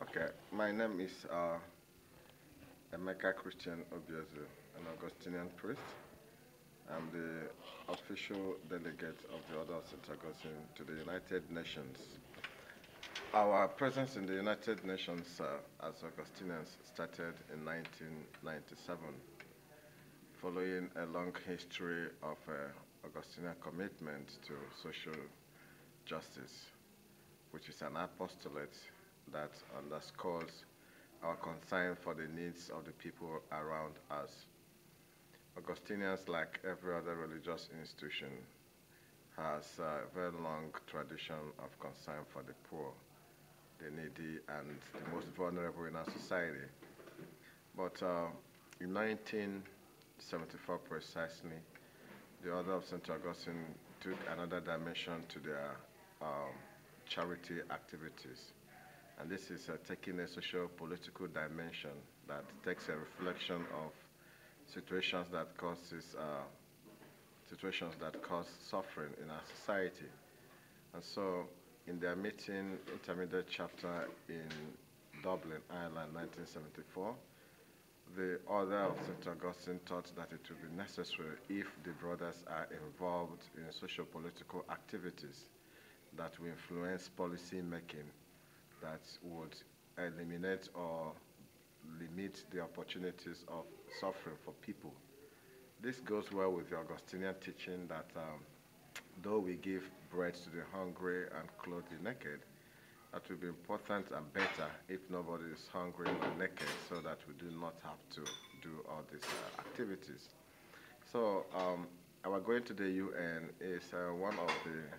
Okay, my name is Emeka Obiezu, an Augustinian priest. I'm the official delegate of the Order of St. Augustine to the United Nations. Our presence in the United Nations as Augustinians started in 1997, following a long history of Augustinian commitment to social justice, which is an apostolate that underscores our concern for the needs of the people around us. Augustinians, like every other religious institution, has a very long tradition of concern for the poor, the needy, and the most vulnerable in our society. But in 1974 precisely, the Order of St. Augustine took another dimension to their charity activities. And this is taking a socio-political dimension that takes a reflection of situations that cause suffering in our society. And so, in their meeting, intermediate chapter in Dublin, Ireland, 1974, the Order of St. Augustine thought that it would be necessary if the brothers are involved in socio-political activities that will influence policy making, that would eliminate or limit the opportunities of suffering for people. This goes well with the Augustinian teaching that though we give bread to the hungry and clothe the naked, that will be important and better if nobody is hungry or naked, so that we do not have to do all these activities. So our going to the UN is one of the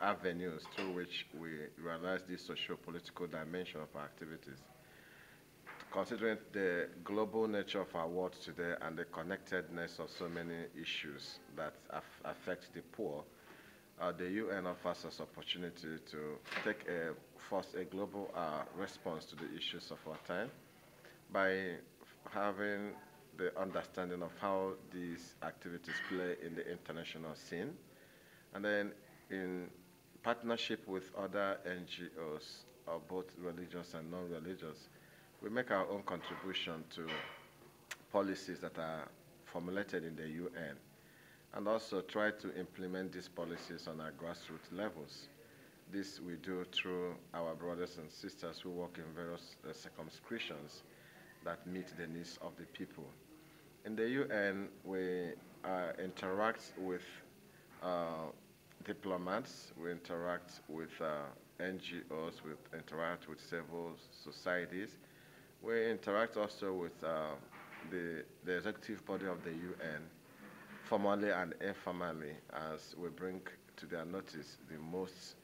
avenues through which we realize this socio-political dimension of our activities. Considering the global nature of our world today and the connectedness of so many issues that affect the poor, the UN offers us opportunity to take first a global response to the issues of our time by having the understanding of how these activities play in the international scene, and then in partnership with other NGOs, both religious and non-religious, we make our own contribution to policies that are formulated in the UN, and also try to implement these policies on our grassroots levels. This we do through our brothers and sisters who work in various circumscriptions that meet the needs of the people. In the UN, we interact with diplomats, we interact with NGOs, we interact with civil societies, we interact also with the executive body of the UN, formally and informally, as we bring to their notice the most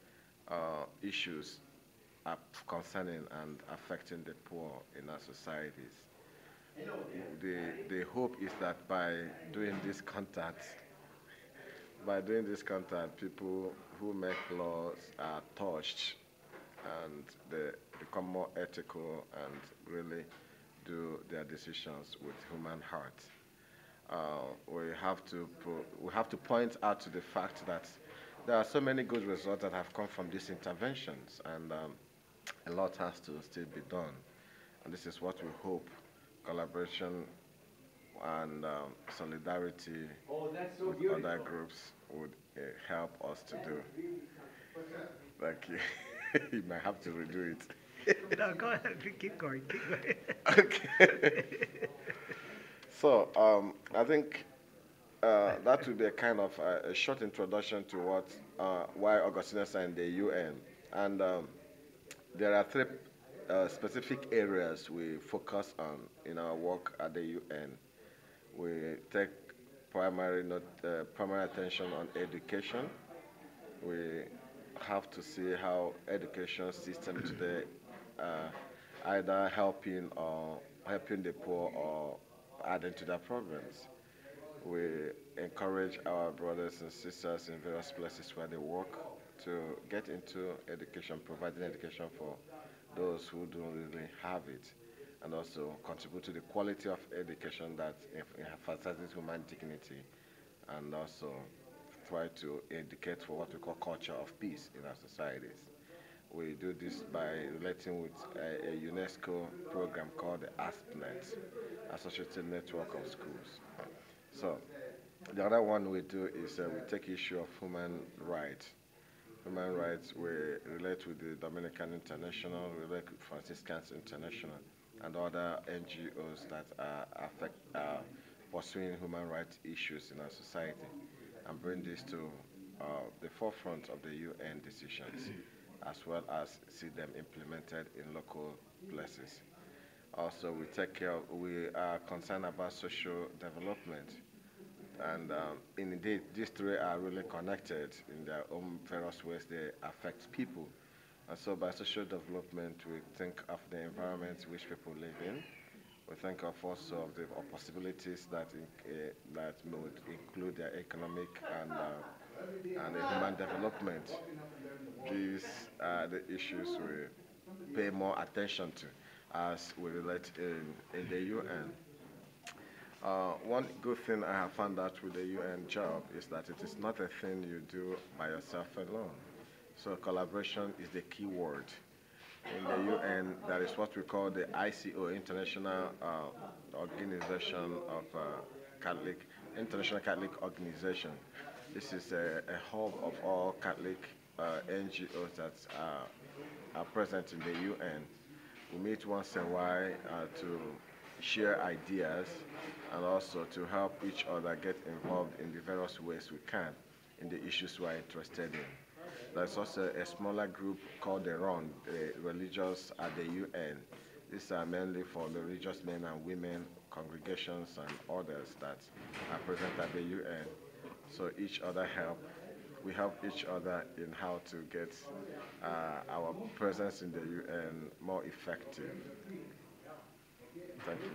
issues concerning and affecting the poor in our societies. The hope is that by doing this contact, people who make laws are touched and they become more ethical and really do their decisions with human heart. We have to point out to the fact that there are so many good results that have come from these interventions, and a lot has to still be done. And this is what we hope collaboration and solidarity with other groups would help us to do. Thank you. You might have to redo it. No, go ahead. Keep going. Keep going. Okay. So I think that would be a kind of a short introduction to why Augustinians are in the UN. And there are three specific areas we focus on in our work at the UN. We take primary attention on education. We have to see how education system today either helping the poor or adding to their problems. We encourage our brothers and sisters in various places where they work to get into education, providing education for those who don't really have it, and also contribute to the quality of education that emphasizes human dignity, and also try to educate for what we call culture of peace in our societies. We do this by relating with a UNESCO program called the ASPNet, Associated Network of Schools. So the other one we do is we take issue of human rights. Human rights, we relate with the Dominican International, we relate with Franciscans International, and other NGOs that are pursuing human rights issues in our society, and bring this to the forefront of the UN decisions, as well as see them implemented in local places. Also, we are concerned about social development. And indeed, these three are really connected in their own various ways. They affect people. And so by social development, we think of the environment which people live in. We think of also of the possibilities that would include their economic and the human development. These are the issues we pay more attention to as we relate in the UN. One good thing I have found out with the UN job is that it is not a thing you do by yourself alone. So collaboration is the key word. In the UN, there is what we call the ICO, International Organization of International Catholic Organization. This is a hub of all Catholic NGOs that are present in the UN. We meet once in a while to share ideas and also to help each other get involved in the various ways we can in the issues we are interested in. There's also a smaller group called the RON, the Religious at the UN. These are mainly for the religious men and women, congregations and others that are present at the UN. So each other we help each other in how to get our presence in the UN more effective. Thank you.